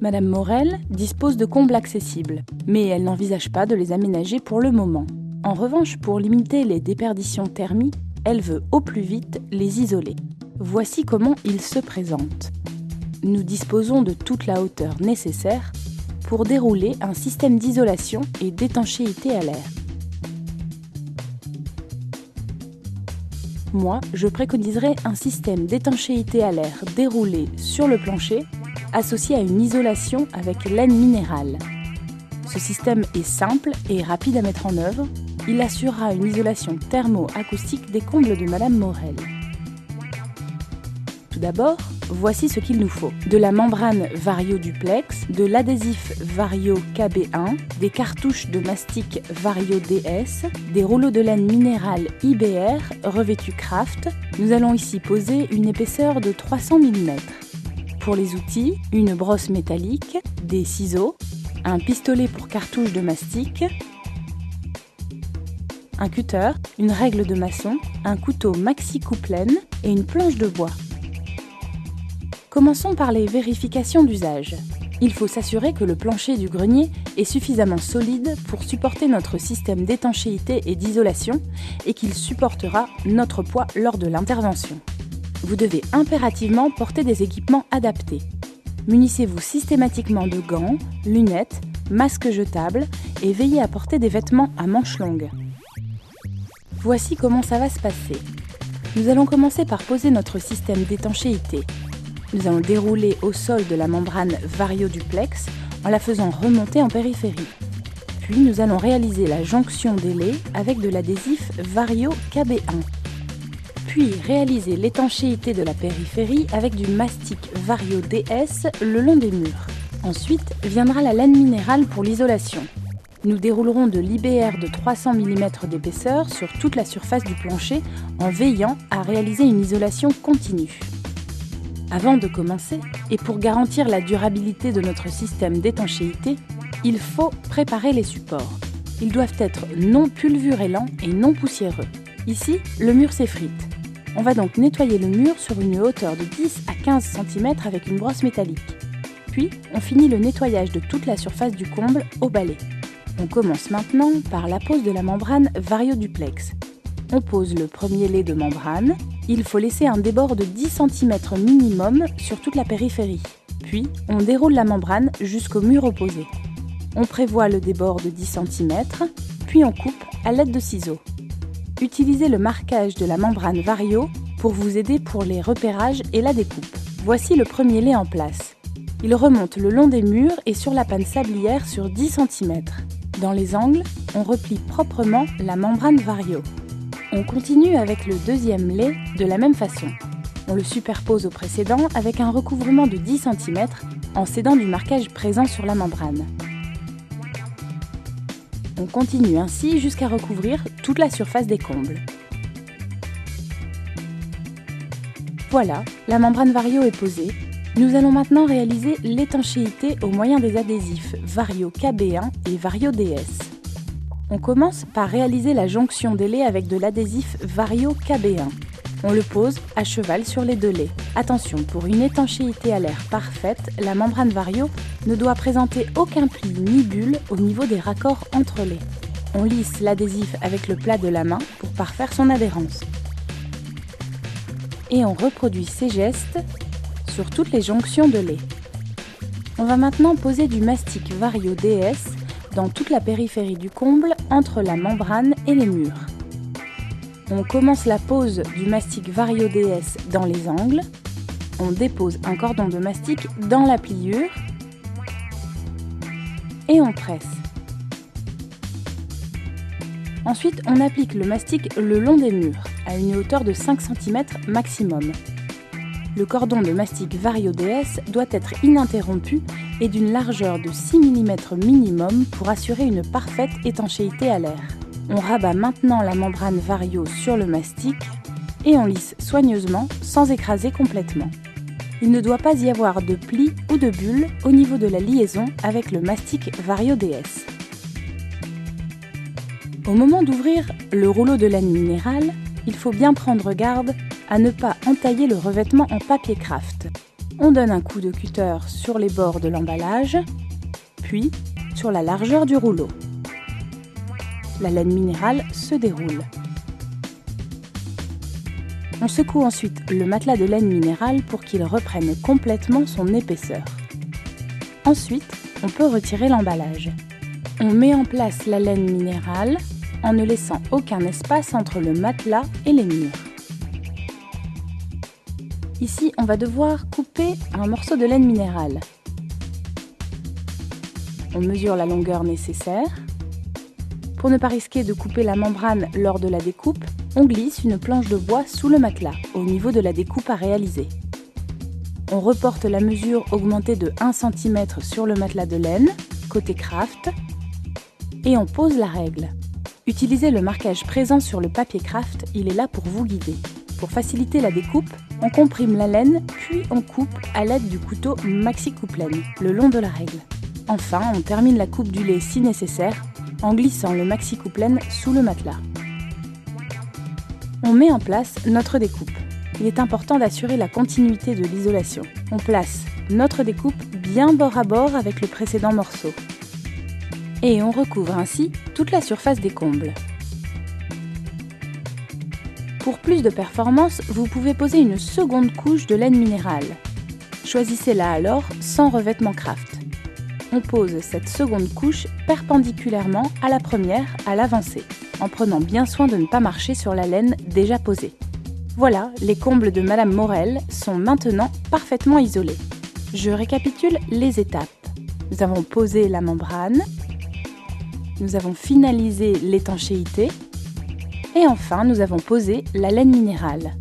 Madame Morel dispose de combles accessibles, mais elle n'envisage pas de les aménager pour le moment. En revanche, pour limiter les déperditions thermiques, elle veut au plus vite les isoler. Voici comment ils se présentent. Nous disposons de toute la hauteur nécessaire pour dérouler un système d'isolation et d'étanchéité à l'air. Moi, je préconiserais un système d'étanchéité à l'air déroulé sur le plancher, associé à une isolation avec laine minérale. Ce système est simple et rapide à mettre en œuvre. Il assurera une isolation thermo-acoustique des combles de Madame Morel. Tout d'abord, voici ce qu'il nous faut. De la membrane Vario Duplex, de l'adhésif Vario KB1, des cartouches de mastic Vario DS, des rouleaux de laine minérale IBR revêtus Craft. Nous allons ici poser une épaisseur de 300 mm. Pour les outils, une brosse métallique, des ciseaux, un pistolet pour cartouche de mastic, un cutter, une règle de maçon, un couteau maxi coupe-laine et une planche de bois. Commençons par les vérifications d'usage. Il faut s'assurer que le plancher du grenier est suffisamment solide pour supporter notre système d'étanchéité et d'isolation et qu'il supportera notre poids lors de l'intervention. Vous devez impérativement porter des équipements adaptés. Munissez-vous systématiquement de gants, lunettes, masques jetables et veillez à porter des vêtements à manches longues. Voici comment ça va se passer. Nous allons commencer par poser notre système d'étanchéité. Nous allons dérouler au sol de la membrane Vario Duplex en la faisant remonter en périphérie. Puis nous allons réaliser la jonction des laits avec de l'adhésif Vario KB1. Puis réaliser l'étanchéité de la périphérie avec du mastic Vario DS le long des murs. Ensuite viendra la laine minérale pour l'isolation. Nous déroulerons de l'IBR de 300 mm d'épaisseur sur toute la surface du plancher en veillant à réaliser une isolation continue. Avant de commencer, et pour garantir la durabilité de notre système d'étanchéité, il faut préparer les supports. Ils doivent être non pulvérulents et non poussiéreux. Ici, le mur s'effrite. On va donc nettoyer le mur sur une hauteur de 10 à 15 cm avec une brosse métallique. Puis, on finit le nettoyage de toute la surface du comble au balai. On commence maintenant par la pose de la membrane Vario Duplex. On pose le premier lait de membrane. Il faut laisser un débord de 10 cm minimum sur toute la périphérie. Puis, on déroule la membrane jusqu'au mur opposé. On prévoit le débord de 10 cm, puis on coupe à l'aide de ciseaux. Utilisez le marquage de la membrane Vario pour vous aider pour les repérages et la découpe. Voici le premier lait en place. Il remonte le long des murs et sur la panne sablière sur 10 cm. Dans les angles, on replie proprement la membrane Vario. On continue avec le deuxième lait de la même façon. On le superpose au précédent avec un recouvrement de 10 cm en s'aidant du marquage présent sur la membrane. On continue ainsi jusqu'à recouvrir toute la surface des combles. Voilà, la membrane Vario est posée. Nous allons maintenant réaliser l'étanchéité au moyen des adhésifs Vario KB1 et Vario DS. On commence par réaliser la jonction des laits avec de l'adhésif Vario KB1. On le pose à cheval sur les deux laits. Attention, pour une étanchéité à l'air parfaite, la membrane Vario ne doit présenter aucun pli ni bulle au niveau des raccords entre laits. On lisse l'adhésif avec le plat de la main pour parfaire son adhérence. Et on reproduit ces gestes sur toutes les jonctions de lait. On va maintenant poser du mastic Vario DS dans toute la périphérie du comble entre la membrane et les murs. On commence la pose du mastic Vario DS dans les angles. On dépose un cordon de mastic dans la pliure et on presse. Ensuite, on applique le mastic le long des murs, à une hauteur de 5 cm maximum. Le cordon de mastic Vario DS doit être ininterrompu et d'une largeur de 6 mm minimum pour assurer une parfaite étanchéité à l'air. On rabat maintenant la membrane Vario sur le mastic et on lisse soigneusement sans écraser complètement. Il ne doit pas y avoir de plis ou de bulles au niveau de la liaison avec le mastic Vario DS. Au moment d'ouvrir le rouleau de laine minérale, il faut bien prendre garde à ne pas entailler le revêtement en papier craft. On donne un coup de cutter sur les bords de l'emballage, puis sur la largeur du rouleau. La laine minérale se déroule. On secoue ensuite le matelas de laine minérale pour qu'il reprenne complètement son épaisseur. Ensuite, on peut retirer l'emballage. On met en place la laine minérale en ne laissant aucun espace entre le matelas et les murs. Ici, on va devoir couper un morceau de laine minérale. On mesure la longueur nécessaire. Pour ne pas risquer de couper la membrane lors de la découpe, on glisse une planche de bois sous le matelas, au niveau de la découpe à réaliser. On reporte la mesure augmentée de 1 cm sur le matelas de laine, côté craft, et on pose la règle. Utilisez le marquage présent sur le papier craft, il est là pour vous guider. Pour faciliter la découpe, on comprime la laine, puis on coupe à l'aide du couteau maxi coupe-laine, le long de la règle. Enfin, on termine la coupe du lait si nécessaire, en glissant le maxi coupe-laine sous le matelas. On met en place notre découpe. Il est important d'assurer la continuité de l'isolation. On place notre découpe bien bord à bord avec le précédent morceau. Et on recouvre ainsi toute la surface des combles. Pour plus de performance, vous pouvez poser une seconde couche de laine minérale. Choisissez-la alors sans revêtement craft. On pose cette seconde couche perpendiculairement à la première à l'avancée, en prenant bien soin de ne pas marcher sur la laine déjà posée. Voilà, les combles de Madame Morel sont maintenant parfaitement isolés. Je récapitule les étapes. Nous avons posé la membrane, nous avons finalisé l'étanchéité et enfin nous avons posé la laine minérale.